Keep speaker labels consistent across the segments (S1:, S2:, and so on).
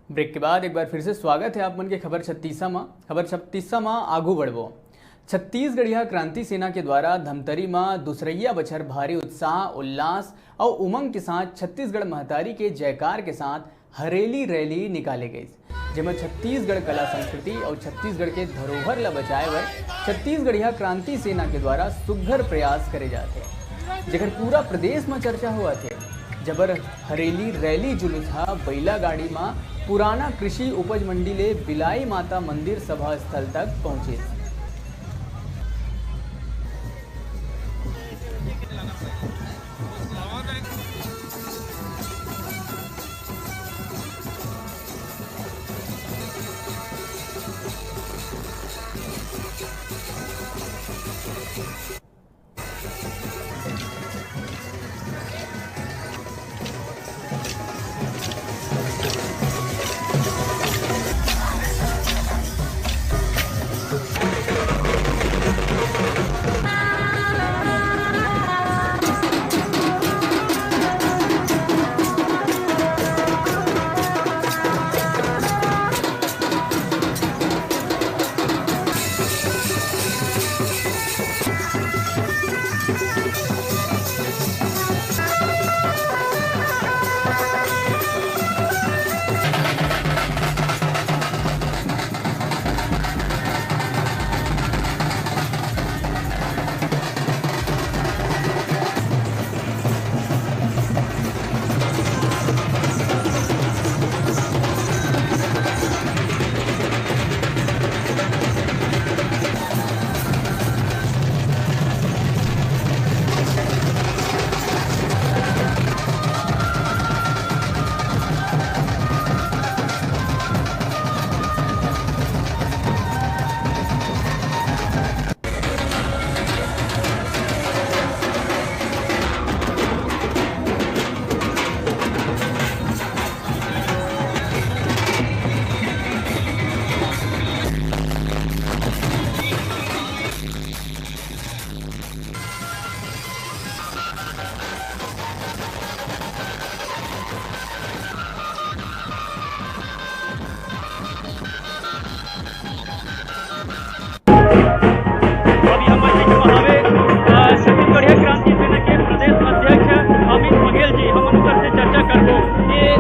S1: Break के बाद एक बार फिर से स्वागत है आप मन के खबर 36 में आगू बढ़वो। छत्तीसगढ़िया क्रांति सेना के द्वारा धमतरी में दूसरैया बछर भारी उत्साह उल्लास और उमंग के साथ छत्तीसगढ़ महतारी के जयकार के साथ हरेली रैली निकाले गई, जिसमें छत्तीसगढ़ कला संस्कृति और छत्तीसगढ़ के धरोहर ला बचाए बर छत्तीसगढ़िया क्रांति सेना के द्वारा सुघर प्रयास करे जाते, जेकर पूरा प्रदेश में चर्चा हुआ थे। जबर हरेली रैली जुलूस बैला गाड़ी में पुराना कृषि उपज मंडी ले बिलाई माता मंदिर सभा स्थल तक पहुंचे।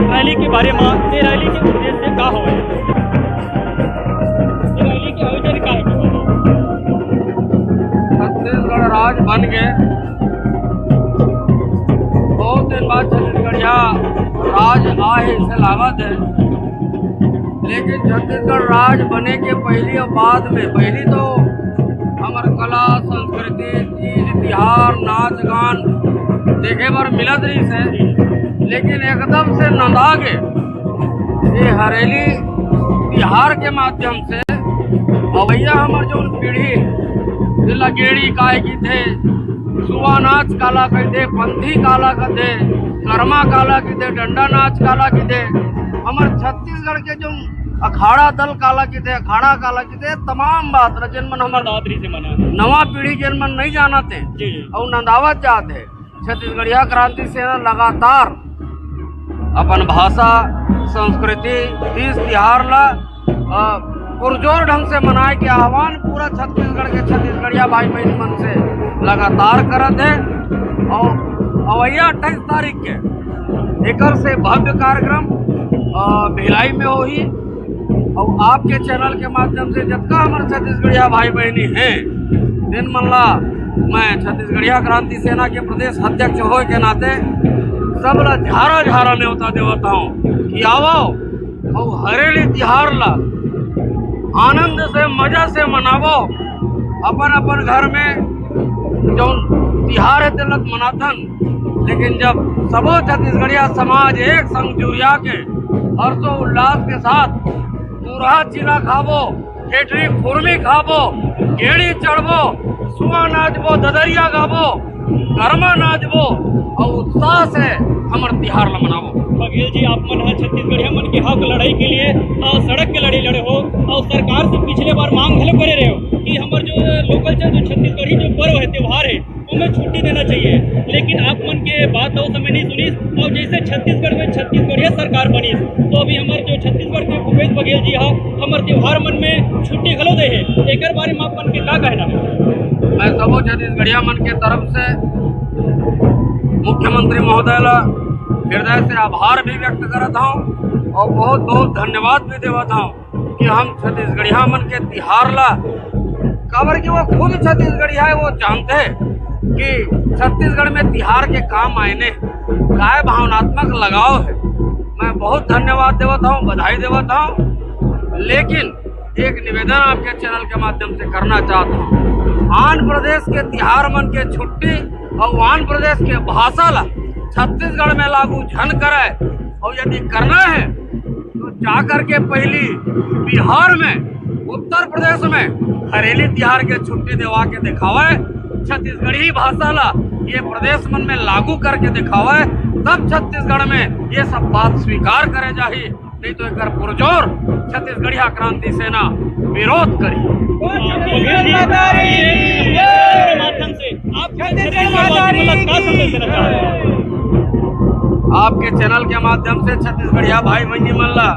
S2: रैली के बारे में ये रैली के उद्देश्य का हो, रैली के आयोजन का है।
S3: छत्तीसगढ़ राज बन गए, बहुत दिन बाद छत्तीसगढ़िया राज आए इसे लागत है, लेकिन छत्तीसगढ़ राज बने के पहली और बाद में पहली तो हमार कला संस्कृति तीज तिहार नाच गान देखे पर मिलत रही से, लेकिन एकदम से नंदा के ये हरेली तिहार के माध्यम से अवैया हमार जो पीढ़ी लगेड़ी काय की थे, सुआ नाच काला कह दे, पंथी काला कह दे, कर्मा काला की दे, डंडा नाच काला की दे, हमार छत्तीसगढ़ के जो अखाड़ा दल काला की थे, अखाड़ा काला की थे, तमाम बात जनमन हमार
S2: दादरी से मना
S3: नवा पीढ़ी जनमन नहीं जाना थे और नंदावत चाहते। छत्तीसगढ़िया क्रांति सेना लगातार अपन भाषा संस्कृति तीज तिहार ला पुरजोर ढंग से मनाए के आह्वान पूरा छत्तीसगढ़ के छत्तीसगढ़िया भाई बहन मन से लगातार करत है। और अवैया 28 तारीख के एक से भव्य कार्यक्रम भिलाई में होही और आपके चैनल के माध्यम से जितना हमारे छत्तीसगढ़िया भाई बहनी हैं दिन मल्ला मैं छत्तीसगढ़िया क्रांति सेना के प्रदेश अध्यक्ष हो के नाते सब ला झारा झारा न्योता देवता हूँ कि आवो और हरेली तिहार ला आनंद से मजा से मनावो। अपन अपन घर में जो तिहार है तिलक मनाथन, लेकिन जब सबो छत्तीसगढ़िया समाज एक संग जुड़िया के हर्षो उल्लास के साथ पूरा चिला खाबो, केटरी खुरमी खाबो, गेड़ी चढ़बो, सुआ नाचबो, ददरिया गाबो, कर्मा नाचबो और उत्साह से हमार तिहार ला मनावो।
S2: बघेल जी, आप मन छत्तीसगढ़िया मन के हक लड़ाई के लिए सड़क के लड़ाई लड़े हो और सरकार से पिछले बार मांग हले करे रहे हो कि हमार जो लोकल जो छत्तीसगढ़ी जो पर्व है त्योहार है उनमें छुट्टी देना चाहिए, लेकिन आप मन के बात तो समय नहीं सुनी और जैसे छत्तीसगढ़ में छत्तीसगढ़िया सरकार बनी तो अभी हमारे जो छत्तीसगढ़ जी हाँ हमारे त्योहार मन में छुट्टी घलो दे है एक बारे में आप मन के का कहना है?
S3: मैं सबो छत्तीसगढ़िया मन के तरफ से मुख्यमंत्री महोदय ला हृदय से आभार भी व्यक्त करता हूँ और बहुत बहुत धन्यवाद भी देवता हूँ कि हम छत्तीसगढ़िया मन के तिहार ला काबर कि वो खुद छत्तीसगढ़िया है, वो जानते हैं कि छत्तीसगढ़ में तिहार के काम मायने काय भावनात्मक लगाव है। मैं बहुत धन्यवाद देवता हूँ, बधाई देवता हूँ, लेकिन एक निवेदन आपके चैनल के माध्यम से करना चाहता हूँ। आंध्र प्रदेश के तिहार मन के छुट्टी और आंध्र प्रदेश के भाषा ला छत्तीसगढ़ में लागू झन करे और यदि करना है तो जाकर के पहली बिहार में उत्तर प्रदेश में हरेली तिहार के छुट्टी दिवा के दिखावे, छत्तीसगढ़ी भाषा ला ये प्रदेश मन में लागू करके दिखावे, तब छत्तीसगढ़ में ये सब बात स्वीकार करे जाही, नहीं तो एक पुरजोर छत्तीसगढ़िया क्रांति सेना विरोध करी।
S2: माध्यम से आप क्या संदेश देना चाहते हैं?
S3: आपके चैनल के माध्यम से छत्तीसगढ़िया भाई बहनी मन ला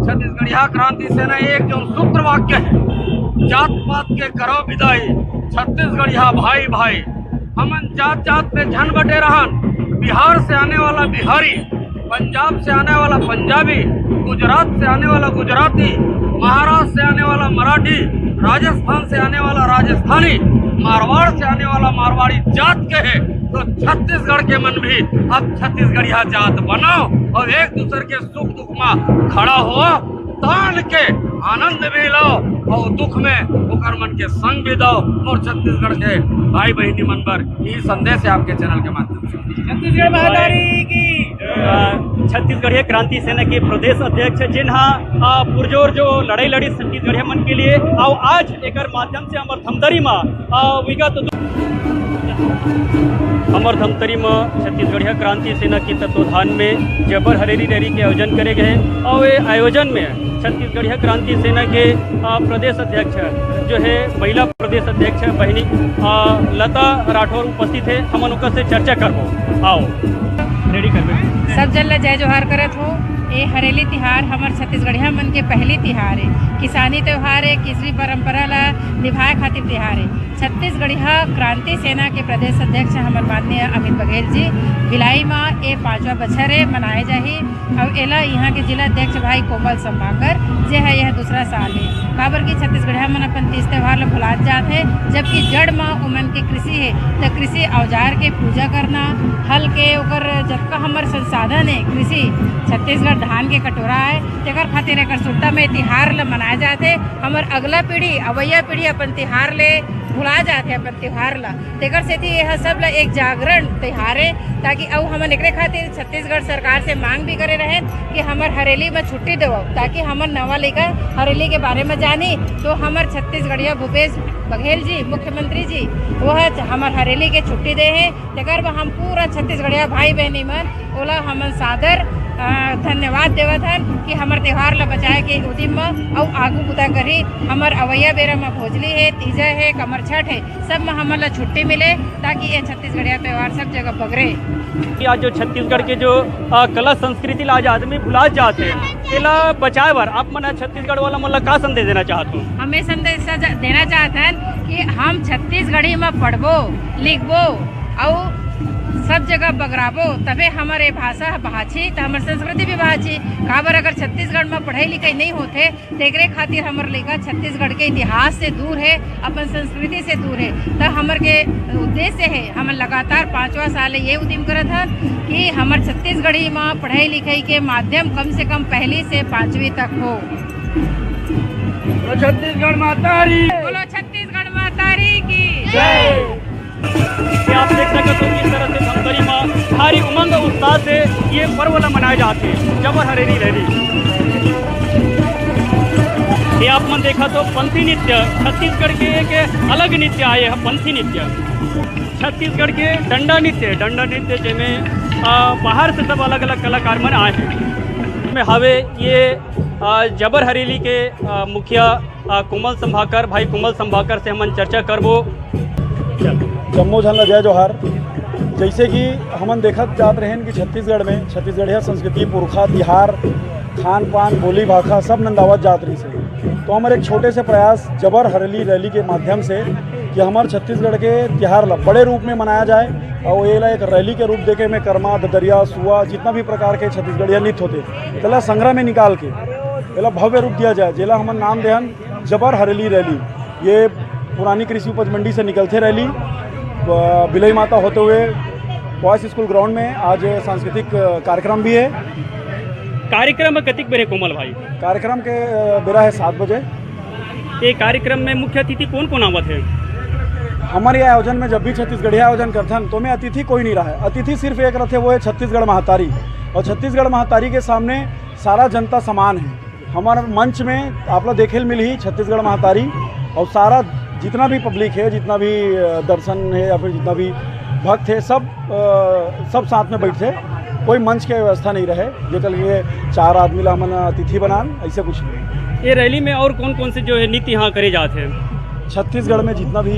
S3: छत्तीसगढ़िया क्रांति सेना एक जो सूत्र वाक्य है, जात पात के करो विदाई, छत्तीसगढ़िया भाई भाई, हमन जात जात पे झन बटे रहन, बिहार से आने वाला बिहारी, पंजाब से आने वाला पंजाबी, गुजरात से आने वाला गुजराती, महाराष्ट्र से आने वाला मराठी, राजस्थान से आने वाला राजस्थानी, मारवाड़ से आने वाला मारवाड़ी जात के है, तो छत्तीसगढ़ के मन भी अब छत्तीसगढ़िया जात बनाओ और एक दूसरे के सुख दुख में खड़ा हो, तान के आनंद भी लो और दुख में ओकर मन के संग भी दो और छत्तीसगढ़ के भाई बहनी मन पर ये संदेश है आपके चैनल के माध्यम से।
S2: छत्तीसगढ़ महादारी की छत्तीसगढ़िया क्रांति सेना के प्रदेश अध्यक्ष जिन्हा पुरजोर जो लड़ाई लड़ी छत्तीसगढ़िया मन के लिए और आज एक माध्यम से हमार धमतरी में विगत हमार धमतरी में छत्तीसगढ़िया क्रांति सेना के तत्वाधान में जबर हरेली रैली के आयोजन करे गए और ये आयोजन में छत्तीसगढ़िया क्रांति सेना के प्रदेश अध्यक्ष जो है महिला प्रदेश अध्यक्ष बहनी लता राठौर उपस्थित है। हम उनका से चर्चा करबो, आओ रेडी करबे।
S4: सब जन ला जय जोहार करत हो। ये हरेली तिहार हमार छत्तीसगढ़िया मन के पहली तिहार है, किसानी त्यौहार है, किसरी परंपरा ला निभाए खातिर तिहार है। छत्तीसगढ़िया क्रांति सेना के प्रदेश अध्यक्ष हमार माननीय अमित बघेल जी भिलाई में ये 5वां बछर है मनाए जाही और एला यहाँ के जिला अध्यक्ष भाई कोमल संभाकर जे है यह दूसरा साल है। काबर की छत्तीसगढ़िया मन अपन तीज त्यौहार ला भुलात जात है, जबकि जड़ में उमन के कृषि है तो कृषि औजार के पूजा करना, हल के ओकर जतका हमार संसाधन है कृषि छत्तीसगढ़ धान के कटोरा है, तेकर खातिर एकर सुट्टा में तिहार ला मनाए जाते। हमार अगला पीढ़ी अवैया पीढ़ी अपन तिहार ले भुला जाते अपन त्योहार ला, तेकर सेती यह सब ला एक जागरण त्योहार है, ताकि अब हमन एकरे खातिर छत्तीसगढ़ सरकार से मांग भी करे रहे कि हमार हरेली में छुट्टी दो, ताकि हमार नवा लेकर हरेली के बारे में जानी। तो हमार छत्तीसगढ़िया भूपेश बघेल जी मुख्यमंत्री जी वह हमार हरेली के छुट्टी दे हैं, तेकर हम पूरा छत्तीसगढ़िया भाई बहनी मन ओला हमन सादर धन्यवाद देवत हन कि हमार त्यौहार ला बचाए के उदिम में और आगू बुता करी। हमार अवैया बेरा में भोजली है, तीजा है, कमर छठ है, सब में हमन ला छुट्टी मिले ताकि ये छत्तीसगढ़िया त्यौहार सब जगह बगरे।
S2: आज जो छत्तीसगढ़ के जो कला संस्कृति ला आज आदमी भुला जाते एला बचाए बर आप मन छत्तीसगढ़ वाला मन ला का संदेश देना चाहत हो?
S4: हमें संदेश देना चाहत हन कि हम छत्तीसगढ़ी में पढ़बो लिखबो और सब जगह बगराबो, तबे हमारे भाषा बहाची तो हमारे संस्कृति भी बहाची। काबर अगर छत्तीसगढ़ में पढ़ाई लिखाई नहीं होते तेकरे खातिर हमारे लड़का छत्तीसगढ़ के इतिहास से दूर है, अपन संस्कृति से दूर है। तो हमारे के उद्देश्य है हम लगातार 5वां साल ये उद्यम करत हन कि हमारे छत्तीसगढ़ी में पढ़ाई लिखाई के माध्यम कम से कम 1ली से 5वीं तक हो।
S3: छत्तीसगढ़ मातारी
S4: बोलो छत्तीसगढ़ मातारी की
S3: जय।
S2: आप देख सकते हो किस तरह से धमतरी में भारी उमंग उत्साह से ये पर्व ला मनाए जाते हैं जबर हरेली रैली। ये आप मन देखा तो पंथी नृत्य छत्तीसगढ़ के एक अलग नृत्य आए हैं। पंथी नृत्य छत्तीसगढ़ के डंडा नृत्य जिनमें बाहर से सब अलग अलग कलाकार मन आए हैं। में हवे ये जबर हरेली के मुखिया कोमल संभाकर भाई कोमल संभाकर से हमन चर्चा करबो।
S5: जम्मो झन ला जय जोहार। जैसे कि हमन देखत जात रहें कि छत्तीसगढ़ में छत्तीसगढ़िया संस्कृति पुरखा तिहार खान पान बोली भाखा सब नंदावत जातरी से। तो हमारे एक छोटे से प्रयास जबर हरेली रैली के माध्यम से कि हमारे छत्तीसगढ़ के त्यौहार ला बड़े रूप में मनाया जाए और ये ला एक रैली के रूप देके में कर्मा ददरिया सुआ जितना भी प्रकार के छत्तीसगढ़िया नृत्य होते तेला संग्रह में निकाल के एला भव्य रूप दिया जाए, जेला हमार नाम देहन जबर हरेली रैली। ये पुरानी कृषि उपज मंडी से निकलते रैली बिलई माता होते हुए बॉयज स्कूल ग्राउंड में आज सांस्कृतिक कार्यक्रम भी है।
S2: कार्यक्रम कतिक बेरे कोमल भाई?
S5: कार्यक्रम के बेरा है 7 बजे।
S2: ये कार्यक्रम में मुख्य अतिथि कौन कौन आवत है?
S5: हमारे आयोजन में जब भी छत्तीसगढ़िया आयोजन करथन तो में अतिथि कोई नहीं रहा है। अतिथि सिर्फ एक रहते, वो है छत्तीसगढ़ महातारी। और छत्तीसगढ़ महातारी के सामने सारा जनता समान है। हमारे मंच में आप लोग देखे मिल ही छत्तीसगढ़ महातारी और सारा जितना भी पब्लिक है, जितना भी दर्शन है या फिर जितना भी भक्त है, सब साथ में बैठे। कोई मंच के व्यवस्था नहीं रहे जेकर लिए 4 आदमी ला हमन अतिथि बनान, ऐसे कुछ नहीं।
S2: ये रैली में और कौन कौन से जो है नृत्य यहाँ करे जाते हैं?
S5: छत्तीसगढ़ में जितना भी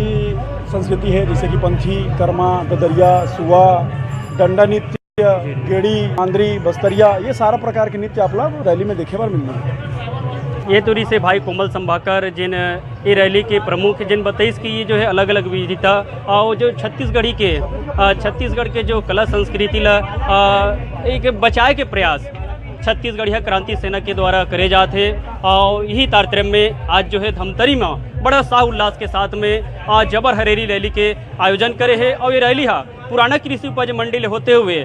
S5: संस्कृति है जैसे कि पंथी, कर्मा, ददरिया, सुआ, डंडा नृत्य, गेड़ी, आंध्री, बस्तरिया, ये सारा प्रकार के नृत्य आप लोग रैली में देखे बार मिलने।
S2: ये तोरी से भाई कोमल संभाकर जिन ये रैली के प्रमुख जिन बताइस कि ये जो है अलग अलग विविधता और जो छत्तीसगढ़ के जो कला संस्कृति ला एक बचाए के प्रयास छत्तीसगढ़िया क्रांति सेना के द्वारा करे जाते हैं। और यही तारतम्य में आज जो है धमतरी में बड़ा शाह उल्लास के साथ में जबर हरेली रैली के आयोजन करे है। और ये रैली पुराना कृषि उपज मंडी होते हुए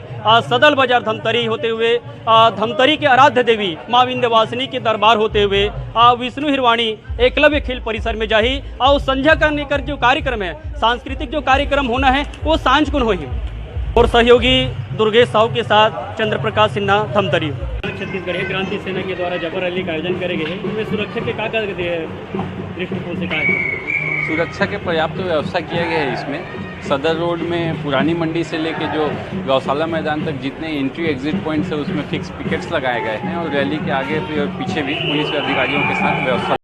S2: सदल बाजार धमतरी होते हुए धमतरी के आराध्य देवी माँ विंध्यवासिनी के दरबार होते हुए विष्णु हिरवाणी एकलव्य खेल परिसर में जाही और संध्या का लेकर जो कार्यक्रम है, सांस्कृतिक जो कार्यक्रम होना है वो सांझ को होही। और सहयोगी दुर्गेश साहू के साथ चंद्र प्रकाश सिन्हा, धमतरी। छत्तीसगढ़ क्रांति सेना के द्वारा जबर रैली का आयोजन करे गए, उनमें सुरक्षा के दृष्टिकोण से
S6: सुरक्षा के पर्याप्त व्यवस्था किया गया है। इसमें सदर रोड में पुरानी मंडी से लेके जो गौशाला मैदान तक जितने एंट्री एग्जिट पॉइंट्स है उसमें फिक्स पिकेट्स लगाए गए हैं और रैली के आगे और पीछे भी पुलिस के अधिकारियों के साथ व्यवस्था